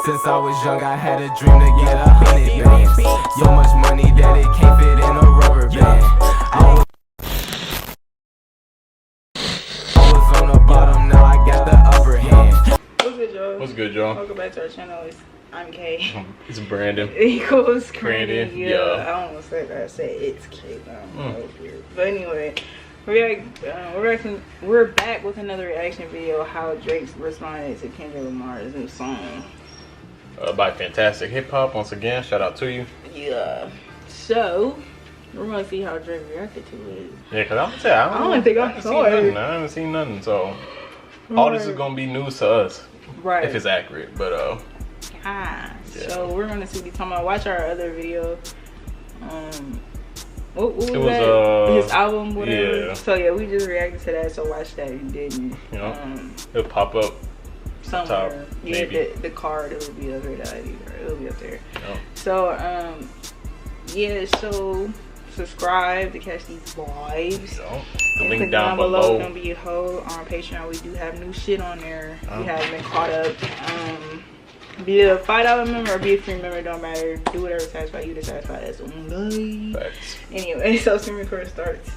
Since I was young, I had a dream to get 100 bands. So much money that it can't fit in a rubber band. I was on the bottom, now I got the upper hand. What's good, y'all? What's good, y'all? Welcome back to our channel. I'm Kay. It's Brandon. Equals Brandon. Yeah. I almost said that. I said it's Kay. That was weird. But anyway, we're back with another reaction video. How Drake responded to Kendrick Lamar's new song. By Fantastic Hip Hop, once again, shout out to you. Yeah. So we're gonna see how Drake reacted to it. Yeah, cause I'm gonna say I don't think I saw it. I haven't seen nothing, so all this is gonna be news to us, right? If it's accurate, but yeah. So we're gonna see what he's talking about. Watch our other video. What was that? His album, whatever. Yeah. So yeah, we just reacted to that. So watch that if you didn't. You know, it'll pop up somewhere. Top, yeah, the card, it will be up there. It'll be up there. Yep. So yeah. So subscribe to catch these vibes. The link down below. Gonna be a hoe on Patreon. We do have new shit on there. We haven't been caught up. Be a $5 member or be a free member, don't matter. Do whatever satisfies you to satisfy us. Facts. Anyway, so screen record starts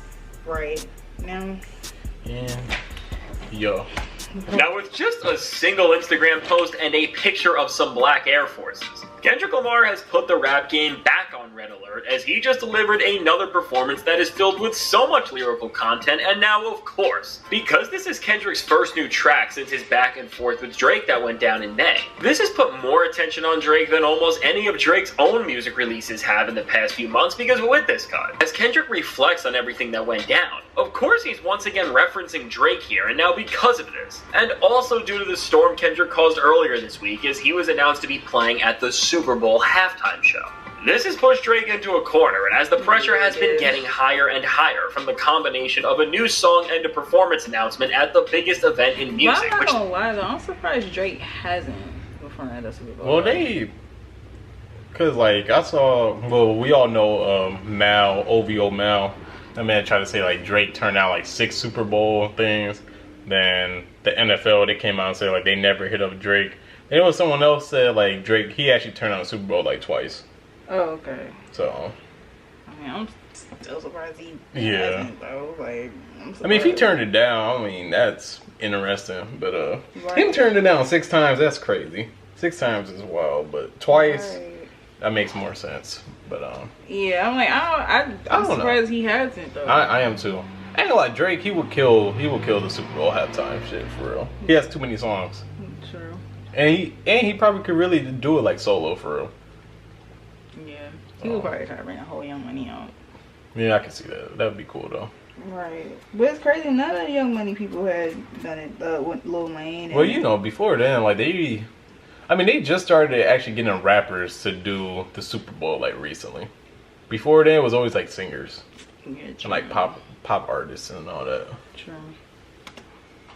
right now. Yeah. Yo. Now, with just a single Instagram post and a picture of some black Air Forces, Kendrick Lamar has put the rap game back on red alert as he just delivered another performance that is filled with so much lyrical content. And now, of course, because this is Kendrick's first new track since his back and forth with Drake that went down in May, this has put more attention on Drake than almost any of Drake's own music releases have in the past few months. Because with this cut, as Kendrick reflects on everything that went down, of course he's once again referencing Drake here, and now because of this, and also due to the storm Kendrick caused earlier this week as he was announced to be playing at the Super Bowl halftime show. This has pushed Drake into a corner, and as the pressure has been getting higher and higher from the combination of a new song and a performance announcement at the biggest event in music. I'm not gonna lie though, I'm surprised Drake hasn't performed at the Super Bowl. Well, cause like I saw, well, we all know Mal, OVO Mal. That man tried to say like Drake turned out like 6 Super Bowl things. Then the NFL, they came out and said like they never hit up Drake. And it was someone else said like Drake, he actually turned out a Super Bowl like twice. Oh, okay. So I mean, I'm still surprised he hasn't, though. Like, I mean, if he turned it down, I mean, that's interesting. But him turning it down 6 times, that's crazy. 6 times is wild, but twice, that makes more sense. But yeah, I'm like, I'm surprised he hasn't though. I am too. I ain't gonna lie, Drake, he will kill the Super Bowl halftime shit for real. He has too many songs. True. And he probably could really do it like solo for real. Yeah. He would probably try to bring a whole Young Money out. Yeah, I can see that. That would be cool though. Right. But it's crazy, none of the Young Money people had done it with Lil Wayne. Well, you know, before then, like they just started actually getting rappers to do the Super Bowl like recently. Before then, it was always like singers. Yeah, and like pop artists and all that. True.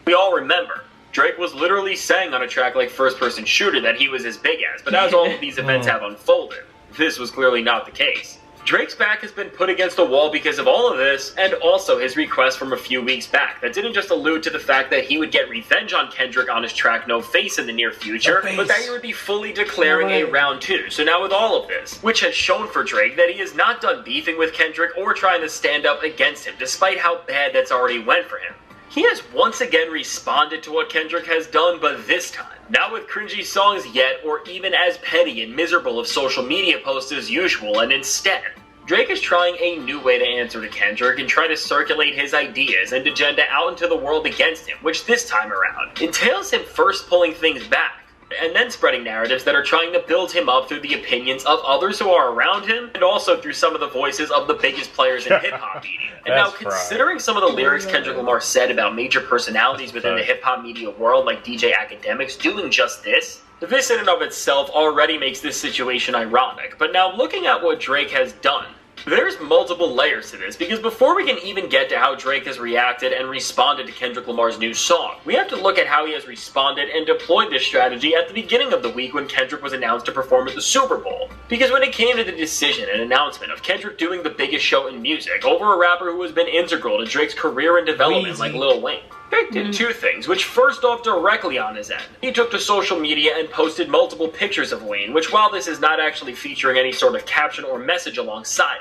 We all remember, Drake was literally saying on a track like First Person Shooter that he was as big as, but as all of these events have unfolded, this was clearly not the case. Drake's back has been put against the wall because of all of this, and also his request from a few weeks back that didn't just allude to the fact that he would get revenge on Kendrick on his track No Face in the near future, but that he would be fully declaring a round 2. So now with all of this, which has shown for Drake that he is not done beefing with Kendrick or trying to stand up against him, despite how bad that's already went for him. He has once again responded to what Kendrick has done, but this time, not with cringy songs yet, or even as petty and miserable of social media posts as usual, and instead, Drake is trying a new way to answer to Kendrick and try to circulate his ideas and agenda out into the world against him, which this time around entails him first pulling things back, and then spreading narratives that are trying to build him up through the opinions of others who are around him, and also through some of the voices of the biggest players in hip-hop media. And now, considering some of the lyrics Kendrick Lamar said about major personalities within the hip-hop media world, like DJ Academics, doing just this in and of itself already makes this situation ironic. But now, looking at what Drake has done, There's multiple layers to this, because before we can even get to how Drake has reacted and responded to Kendrick Lamar's new song, we have to look at how he has responded and deployed this strategy at the beginning of the week when Kendrick was announced to perform at the Super Bowl. Because when it came to the decision and announcement of Kendrick doing the biggest show in music over a rapper who has been integral to Drake's career and development like Lil Wayne, Drake did two things, which first off directly on his end. He took to social media and posted multiple pictures of Wayne, which while this is not actually featuring any sort of caption or message alongside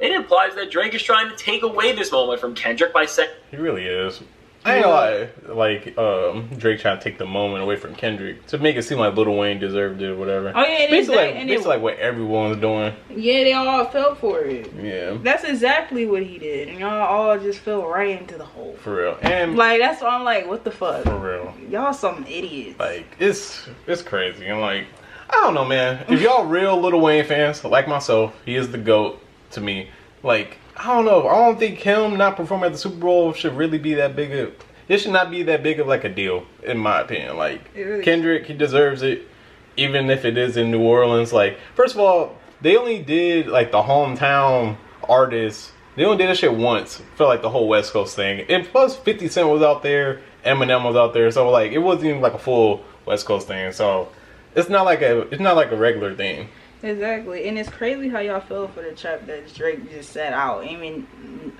it implies that Drake is trying to take away this moment from Kendrick by saying... He really is. I ain't gonna lie, like, Drake trying to take the moment away from Kendrick to make it seem like Lil Wayne deserved it or whatever. Oh yeah, basically like what everyone's doing. Yeah, they all fell for it. Yeah. That's exactly what he did. And y'all all just fell right into the hole. For real. And like, that's why I'm like, what the fuck? For real. Y'all some idiots. Like, it's crazy. And like, I don't know, man. If y'all real Lil Wayne fans, like myself, he is the GOAT to me. Like, I don't know. I don't think him not performing at the Super Bowl should really be that big of... It should not be that big of like a deal, in my opinion. Like, really Kendrick, he deserves it, even if it is in New Orleans. Like, first of all, they only did like the hometown artists. They only did that shit once for like the whole West Coast thing. And plus, 50 Cent was out there, Eminem was out there, so like it wasn't even like a full West Coast thing. So it's not like a regular thing. Exactly, and it's crazy how y'all feel for the trap that Drake just set out. I mean,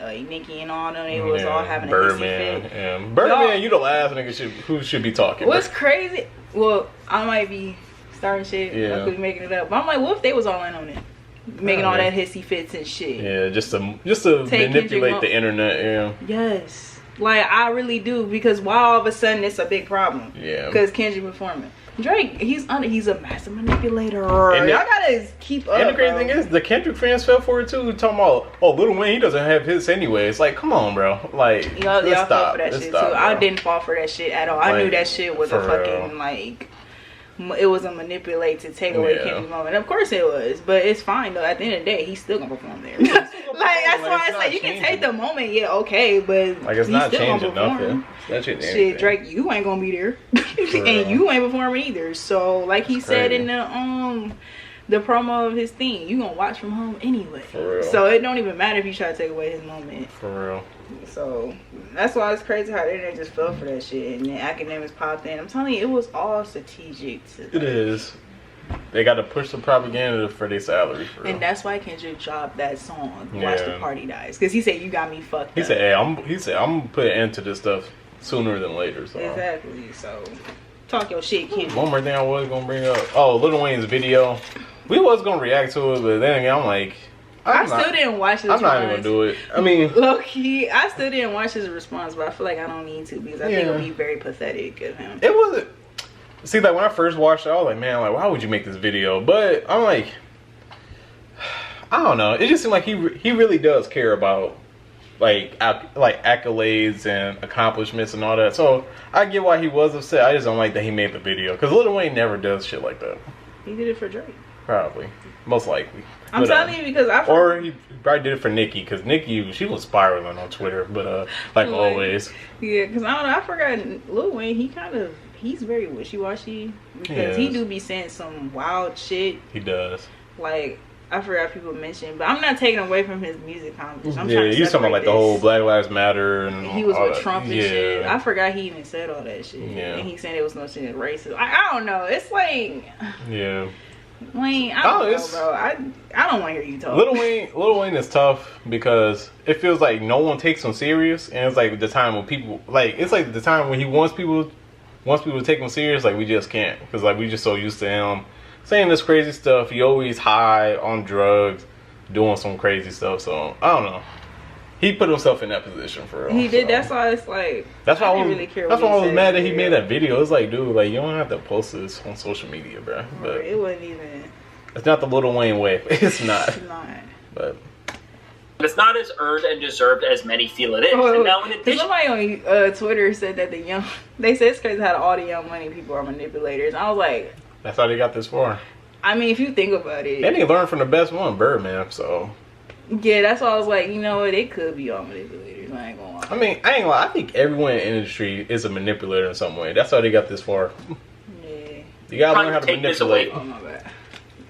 Nicki and all them, they was all having a hissy fit. Yeah, Birdman, you the last nigga who should be talking. What's crazy? Well, I might be starting shit. Yeah. I could be making it up. But I'm like, what if they was all in on it? Making all that hissy fits and shit. Yeah, just to manipulate the internet, yeah. Yes. Like, I really do, because why all of a sudden it's a big problem? Yeah. Because Kendrick performing. Drake, he's a massive manipulator. And y'all gotta keep up. And the crazy thing is, the Kendrick fans fell for it too. Talking about, oh, Lil Wayne, he doesn't have his anyway. It's like, come on, bro. Like, y'all fell for that shit too. Bro. I didn't fall for that shit at all. I knew that shit was a fucking like. It was a manipulate to take away Kendrick's moment. Of course it was, but it's fine though. At the end of the day, he's still gonna perform there. Like, that's why it's like you can take the moment, yeah, okay, but like it's not changing nothing. Shit, Drake, you ain't gonna be there, and you ain't performing either. So, like he said in the promo of his theme, you gonna watch from home anyway. So it don't even matter if you try to take away his moment. For real. So that's why it's crazy how the internet just fell for that shit, and then academics popped in. I'm telling you, it was all strategic. It is. They got to push the propaganda for their salary. For real. And that's why Kendrick dropped that song, "Watch the Party Dies," because he said, "You got me fucked up." He said, "Hey, I'm gonna put an end to this stuff sooner than later." So. Exactly. So talk your shit, Kendrick. One more thing I was gonna bring up. Oh, Lil Wayne's video. We was gonna react to it, but then again, I'm like. I still didn't watch his response. I'm not even gonna do it. I mean, low key, I still didn't watch his response, but I feel like I don't need to because I think it would be very pathetic of him. It wasn't. See, like when I first watched it, I was like, man, like why would you make this video? But I'm like, I don't know. It just seemed like he really does care about like accolades and accomplishments and all that. So I get why he was upset. I just don't like that he made the video because Lil Wayne never does shit like that. He did it for Drake. Probably, most likely. I'm telling you because or he probably did it for Nicki because Nicki, she was spiraling on Twitter, but like always. Yeah, because I don't know. I forgot Lil Wayne. He's very wishy-washy because he do be saying some wild shit. He does. Like I forgot people mentioned, but I'm not taking away from his music content. I'm he's talking about like the whole Black Lives Matter and he was with Trump and shit. I forgot he even said all that shit. Yeah. And he said it was no shit racist. I don't know. It's like Wayne, I don't know, bro. I don't want to hear you talk. Lil Wayne is tough because it feels like no one takes him serious, and it's like the time when people it's like the time when he wants people to take him serious. Like we just can't because like we just so used to him saying this crazy stuff. He always high on drugs, doing some crazy stuff. So I don't know. He put himself in that position for real. He did. That's why it's like. That's why I didn't really care. That's why I was mad that he made that video. It's like, dude, like you don't have to post this on social media, bro. But it wasn't even. It's not the Lil Wayne way. It's not. It's not. But it's not as earned and deserved as many feel it is. And now, in addition, somebody on Twitter said that they said it's crazy how all the young money people are manipulators. I was like, that's how they got this far. I mean, if you think about it, they learned from the best one, Birdman. So. Yeah, that's why I was like, you know what, they could be all manipulators. I ain't gonna lie. I mean, I ain't gonna lie. I think everyone in the industry is a manipulator in some way. That's how they got this far. Yeah. You gotta learn how to manipulate. Oh, my bad.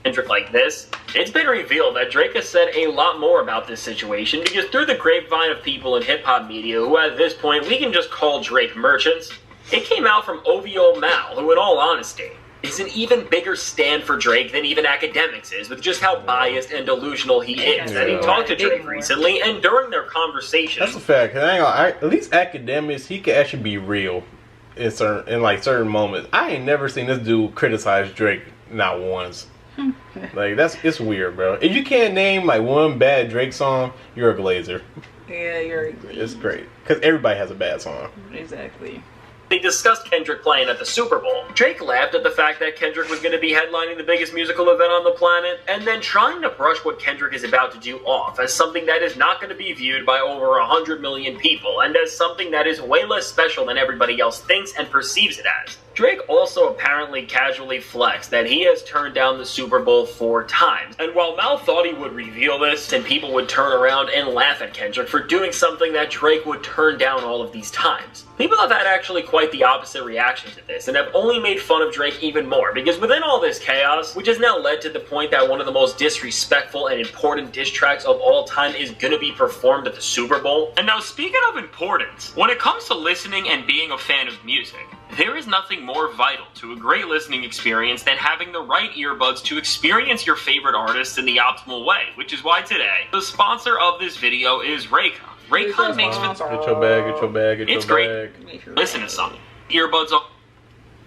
Kendrick like this, it's been revealed that Drake has said a lot more about this situation because through the grapevine of people in hip-hop media who at this point we can just call Drake merchants, it came out from OVO Mal, who in all honesty is an even bigger stand for Drake than even Academics is, with just how biased and delusional he is. And he talked to Drake recently, and during their conversation, that's a fact. At least Academics, he can actually be real in certain moments. I ain't never seen this dude criticize Drake not once. Like it's weird, bro. If you can't name like one bad Drake song, you're a glazer. Yeah, you're a glazer. It's great because everybody has a bad song. Exactly. they discussed Kendrick playing at the Super Bowl. Drake laughed at the fact that Kendrick was going to be headlining the biggest musical event on the planet, and then trying to brush what Kendrick is about to do off as something that is not going to be viewed by over 100 million people, and as something that is way less special than everybody else thinks and perceives it as. Drake also apparently casually flexed that he has turned down the Super Bowl 4 times, and while Mal thought he would reveal this, and people would turn around and laugh at Kendrick for doing something that Drake would turn down all of these times, people have had actually quite the opposite reaction to this, and have only made fun of Drake even more, because within all this chaos, which has now led to the point that one of the most disrespectful and important diss tracks of all time is gonna be performed at the Super Bowl. And now speaking of importance, when it comes to listening and being a fan of music, there is nothing more vital to a great listening experience than having the right earbuds to experience your favorite artists in the optimal way, which is why today, the sponsor of this video is Raycon. Raycon makes Get your bag, get your bag, get it's your great. bag. Listen to something. Earbuds on.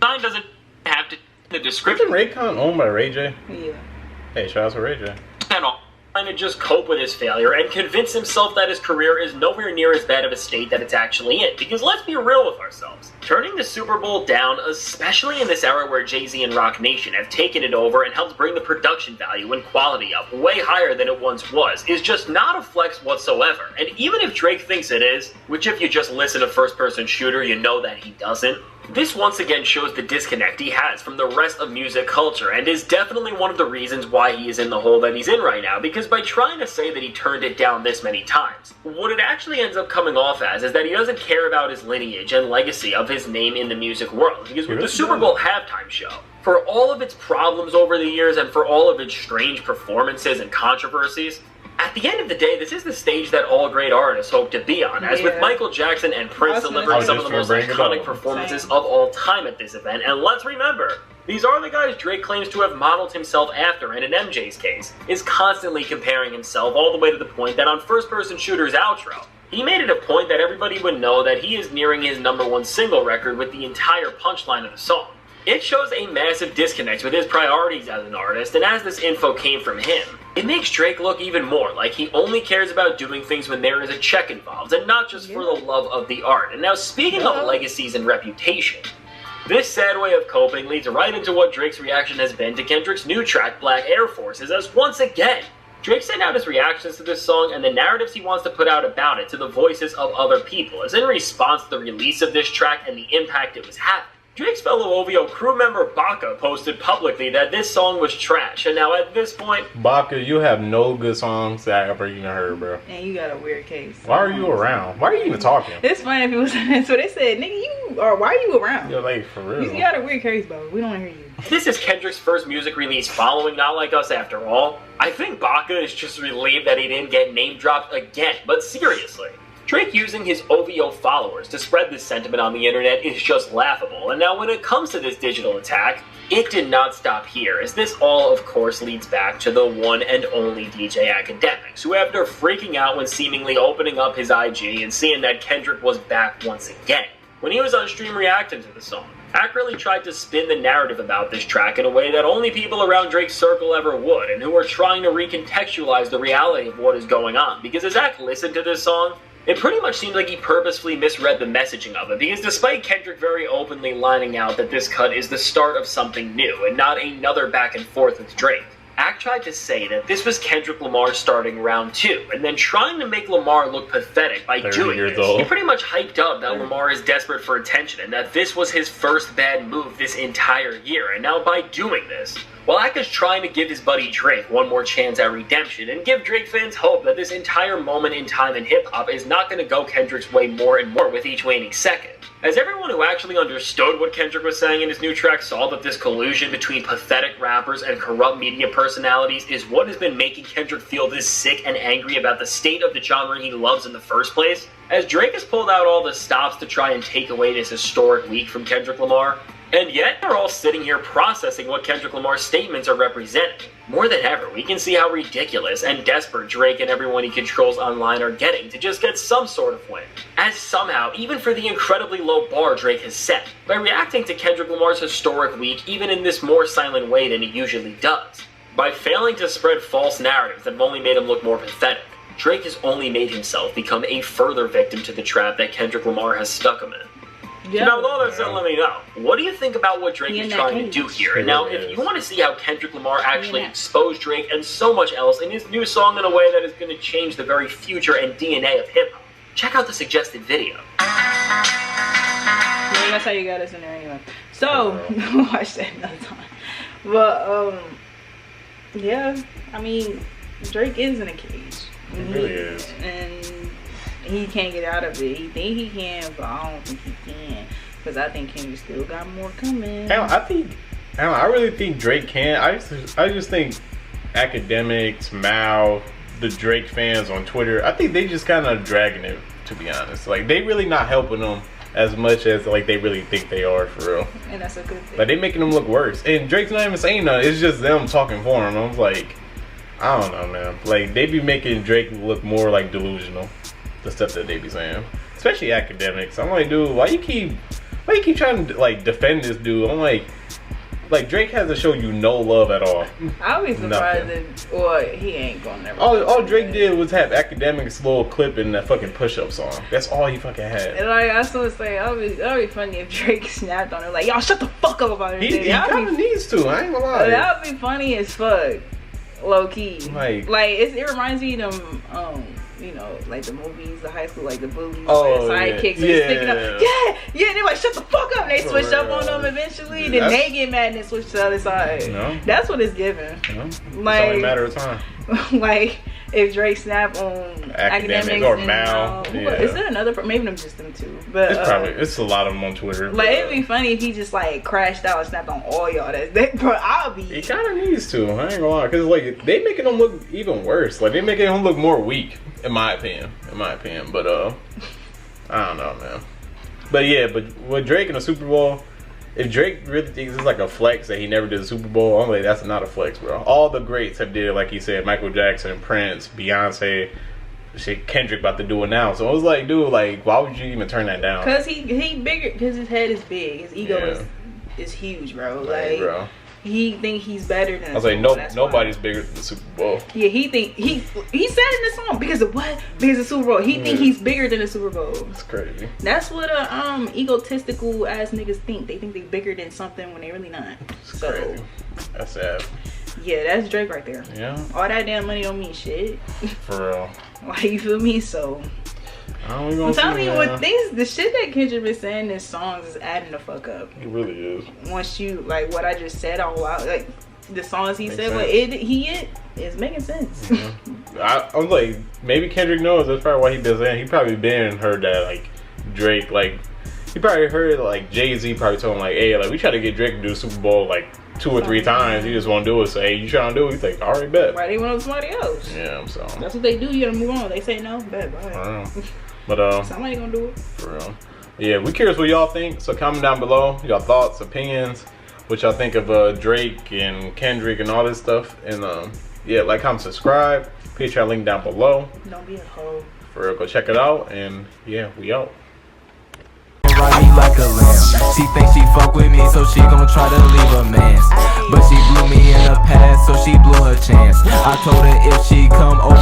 Sign doesn't have to the description. Isn't Raycon owned by Ray J? Yeah. Hey, shout out to Ray J. And all. Trying to just cope with his failure and convince himself that his career is nowhere near as bad of a state that it's actually in. Because let's be real with ourselves. Turning the Super Bowl down, especially in this era where Jay-Z and Rock Nation have taken it over and helped bring the production value and quality up way higher than it once was, is just not a flex whatsoever. And even if Drake thinks it is, which if you just listen to First Person Shooter, you know that he doesn't, this once again shows the disconnect he has from the rest of music culture, and is definitely one of the reasons why he is in the hole that he's in right now, because by trying to say that he turned it down this many times, what it actually ends up coming off as is that he doesn't care about his lineage and legacy of his name in the music world, because with the Super Bowl halftime show, for all of its problems over the years and for all of its strange performances and controversies, at the end of the day, this is the stage that all great artists hope to be on, as with Michael Jackson and Prince delivering some of the most iconic performances of all time at this event. And let's remember, these are the guys Drake claims to have modeled himself after, and in MJ's case, is constantly comparing himself all the way to the point that on First Person Shooter's outro, he made it a point that everybody would know that he is nearing his #1 single record with the entire punchline of the song. It shows a massive disconnect with his priorities as an artist, and as this info came from him, it makes Drake look even more like he only cares about doing things when there is a check involved, and not just for the love of the art. And now speaking of legacies and reputation, this sad way of coping leads right into what Drake's reaction has been to Kendrick's new track, Black Air Forces, as once again, Drake sent out his reactions to this song and the narratives he wants to put out about it to the voices of other people, as in response to the release of this track and the impact it was having. Drake's fellow OVO crew member Baka posted publicly that this song was trash, and now at this point, Baka, you have no good songs that I ever even heard, bro. And you got a weird case. Why are you around? Why are you even talking? It's funny if people say that. So they said, nigga, why are you around? You're like, for real. You got a weird case, bro. We don't want to hear you. this is Kendrick's first music release following Not Like Us after all. I think Baka is just relieved that he didn't get name dropped again, but seriously, Drake using his OVO followers to spread this sentiment on the internet is just laughable, and now when it comes to this digital attack, it did not stop here, as this all of course leads back to the one and only DJ Academics, who after freaking out when seemingly opening up his IG and seeing that Kendrick was back once again, when he was on stream reacting to the song, Ak really tried to spin the narrative about this track in a way that only people around Drake's circle ever would, and who are trying to recontextualize the reality of what is going on, because as Ak listened to this song, it pretty much seemed like he purposefully misread the messaging of it, because despite Kendrick very openly lining out that this cut is the start of something new and not another back and forth with Drake, Ak tried to say that this was Kendrick Lamar starting round 2, and then trying to make Lamar look pathetic by doing this. He pretty much hyped up that Lamar is desperate for attention, and that this was his first bad move this entire year, and now by doing this, Walaka's trying to give his buddy Drake one more chance at redemption, and give Drake fans hope that this entire moment in time in hip-hop is not going to go Kendrick's way more and more with each waning second. As everyone who actually understood what Kendrick was saying in his new track saw that this collusion between pathetic rappers and corrupt media personalities is what has been making Kendrick feel this sick and angry about the state of the genre he loves in the first place, as Drake has pulled out all the stops to try and take away this historic week from Kendrick Lamar, and yet we're all sitting here processing what Kendrick Lamar's statements are representing. More than ever, we can see how ridiculous and desperate Drake and everyone he controls online are getting to just get some sort of win. As somehow, even for the incredibly low bar Drake has set, by reacting to Kendrick Lamar's historic week even in this more silent way than he usually does, by failing to spread false narratives that have only made him look more pathetic, Drake has only made himself become a further victim to the trap that Kendrick Lamar has stuck him in. Yeah. Now, with all that said, let me know. What do you think about what Drake is trying to do here? And now, if you want to see how Kendrick Lamar actually exposed Drake and so much else in his new song in a way that is going to change the very future and DNA of hip-hop, check out the suggested video. Yeah, that's how you got us in there anyway. So, watch that another time. But, yeah, I mean, Drake is in a cage. He really is. And he can't get out of it. He think he can, but I don't think he can. Because I think Kendrick still got more coming. I really think Drake can. I just think academics, Mal, the Drake fans on Twitter, I think they just kind of dragging it, to be honest. Like, they really not helping them as much as like they really think they are, for real. And that's a good thing. Like, they making them look worse. And Drake's not even saying nothing. It's just them talking for him. I'm like, I don't know, man. Like, they be making Drake look more like delusional. The stuff that they be saying, especially academics. I'm like, dude, why you keep trying to like defend this dude? I'm like Drake has to show you no love at all. I'll be surprised if, or he ain't gonna never. All Drake did was have academics little clip in that fucking push-up song. That's all he fucking had. And like I was gonna say, that'd be funny if Drake snapped on it like, y'all shut the fuck up about it. He kind of needs to. I ain't gonna lie. That would be funny as fuck, low key. Like it reminds me of them. You know, like the movies, the high school, like the bullies, like the sidekicks, and sticking up. Yeah, and they're like, shut the fuck up. And they switch up on them eventually. Then they get mad and then switch to the other side. No. That's what it's giving. No. Like, it's only a matter of time. Like, if Drake snap on academics or Mal. Is there another? Maybe them just them two. But it's a lot of them on Twitter. Like, it'd be funny if he just like crashed out and snapped on all y'all. Bro, I'll be. He kind of needs to. I ain't gonna lie, because like they making him look even worse. Like, they making him look more weak, in my opinion. But I don't know, man. But yeah, but with Drake in the Super Bowl, if Drake really thinks it's like a flex that he never did a Super Bowl, I'm like, that's not a flex, bro. All the greats have did it, like he said, Michael Jackson, Prince, Beyonce, shit, Kendrick about to do it now. So I was like, dude, like, why would you even turn that down? Cause he bigger, cause his head is big, his ego is huge, bro. Like, bro. He think he's better than. I was like, nobody's bigger than the Super Bowl. Yeah, he think he said in the song because of what? Because of Super Bowl. He think he's bigger than the Super Bowl. That's crazy. That's what egotistical ass niggas think. They think they bigger than something when they really not. It's crazy. That's sad. Yeah, that's Drake right there. Yeah. All that damn money don't mean shit. For real. Like, you feel me? So. I'm telling you, the shit that Kendrick been saying in songs is adding the fuck up. It really is. Once you, like, what I just said all out, like, the songs he said, what it's making sense. Mm-hmm. I'm like, maybe Kendrick knows. That's probably why he been saying. He probably been heard that, like, Drake, like, he probably heard, like, Jay-Z probably told him, like, hey, like, we try to get Drake to do the Super Bowl, like, 2 or 3 times. He just won't do it. So, hey, you trying to do it? He's like, alright, bet. Right, they went with somebody else. Yeah, I'm sorry. That's what they do. You gotta move on. They say no, bet, bye. But somebody gonna do it. For real. Yeah, we curious what y'all think. So comment down below y'all thoughts, opinions, what y'all think of Drake and Kendrick and all this stuff. And yeah, like, comment, subscribe. Patreon link down below. Don't be a hoe. For real, go check it out. And yeah, we out. Ride me like a lamb. She thinks she fuck with me, so she gon' try to leave a man. But she blew me in the past, so she blew her chance. I told her if she come over